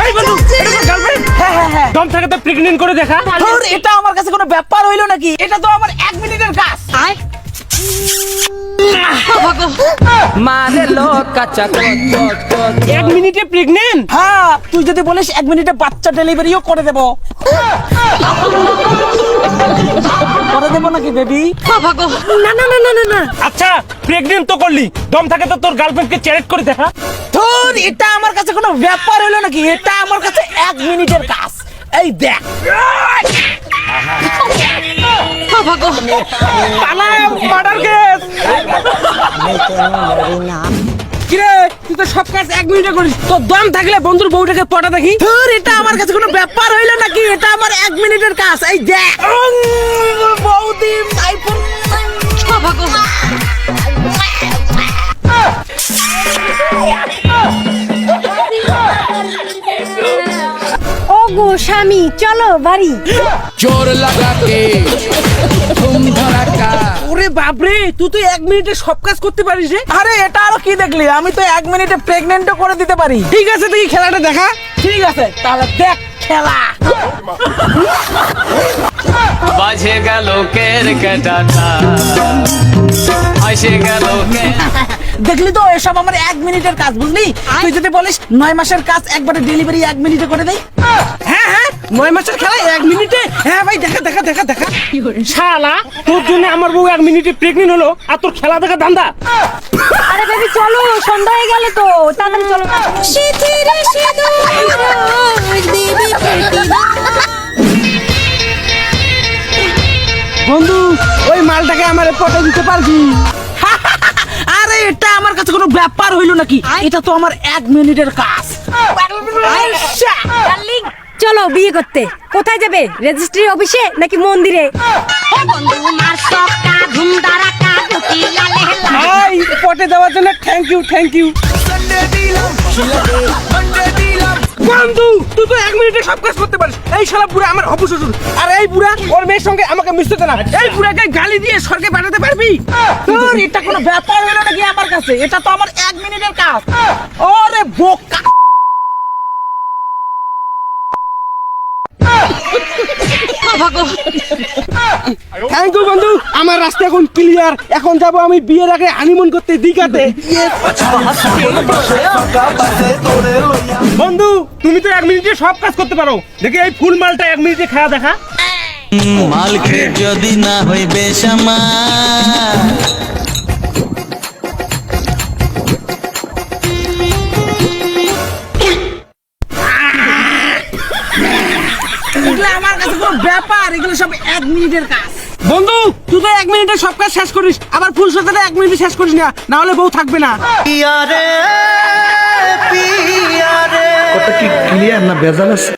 এই বন্ধু, এটা তোর গার্লফ্রেন্ড? হ্যাঁ দম থেকে তো প্রেগন্যান্ট করে দেখা। ধুর, এটা আমার কাছে কোনো ব্যাপার হইলো নাকি? এটা তো আমার 1 মিনিটের কাজ। মারে লোক কাঁচা কত 1 মিনিটে প্রেগন্যান্ট? হ্যাঁ, তুই যদি বলিস 1 মিনিটে বাচ্চা ডেলিভারিও করে দেব। করে দেব নাকি বেবি? না না না না না না আচ্ছা, প্রেগন্যান্ট তো করলি, দম থাকে তো তোর গার্লফ্রেন্ডকে চ্যালেঞ্জ করে দেখা। ধুর, এটা আমার কাছে কোনো ব্যাপার হইলো নাকি? এটা আমার কাছে 1 মিনিটের কাজ। এই দেখ, মার্ডার কেস। কিরে, তুই তো সব কাজ 1 মিনিটে করিস, তোর দম থাকলে বন্ধুর বউটাকে পটা দেখি। ধুর, এটা আমার কাছে কোনো ব্যাপার হইলো নাকি? এটা আমার 1 মিনিটের কাজ। এই দেখ, বৌদি আইফোন। ও গো স্বামী, চলো বাড়ি। জোর লাগাকে তুম ধড়াকা ওরে বাপরে, তুই তো 1 মিনিটে সব কাজ করতে পারিস রে। আরে, এটা আরো কি দেখলি? আমি তো 1 মিনিটে প্রেগন্যান্টও করে দিতে পারি। ঠিক আছে, দেখি খেলাটা দেখা। ঠিক আছে, তাহলে দেখ খেলা। বাজে গেল কেরকেটাটা আসে গেল কে দেখলি তো, এসব আমার 1 মিনিটের কাজ, বুঝলি? তুই যদি বলিস 9 মাসের কাজ একবারে ডেলিভারি 1 মিনিটে করে দেই। হ্যাঁ হ্যাঁ, 9 মাসের খেলা 1 মিনিটে। হ্যাঁ ভাই, দেখা দেখা দেখা দেখা। শালা, তোর জন্য আমার বউ 1 মিনিটে প্রেগন্যান্ট হলো, আর তোর খেলা দেখা ধান্দা। আরে বেবি চলো, সন্ধ্যা হয়ে গেল তো, তাড়াতাড়ি চলো। বন্ধু, ওই মালটাকে আমার পটে দিতে পারবি? আরে, এটা আমার কাছে কোনো ব্যাপার হইলো নাকি? এটা তো আমার 1 মিনিটের কাজ। আচ্ছা, ডার্লিং, চলো বিয়ে করতে। কোথায় যাবে? রেজিস্ট্রি অফিসে নাকি মন্দিরে? ভাই, পটে দেওয়ার জন্য থ্যাংক ইউ, থ্যাংক ইউ। বন্ধু, তুই তো 1 মিনিটে সব কাজ করতে পারিস। এই শালা বুড়া আমার হবু শ্বশুর, আর এই বুড়া ওর মেয়ের সঙ্গে আমাকে মিশতে দে না। এই বুড়াকে গালি দিয়ে স্বর্গে পাঠাতে পারবি? ধুর, এটা কোনো ব্যাপার হইলো নাকি আমার কাছে? এটা তো আমার 1 মিনিটের কাজ। ওরে বোকা। থ্যাংক ইউ বন্ধু, আমার রাস্তা এখন ক্লিয়ার। এখন যাব আমি বিয়ের আগে হানিমুন করতে দীঘাতে। বন্ধু, তুমি তো 1 মিনিটে সব কাজ করতে পারো। দেখি এই ফুল মালটা 1 মিনিটে খাওয়া দেখা। মাল খেয়ে যদি না হইবে শ্যামা এগুলো আমার কাছে কোনো ব্যাপার? এগুলো সব 1 মিনিটের কাজ। বন্ধু, তুই তো 1 মিনিটে সব কাজ শেষ করিস, আবার ফুল সাথে 1 মিনিটে শেষ করিস না, না হলে বউ থাকবে না। কত কি ক্লিয়ার না ভেজাল আছে?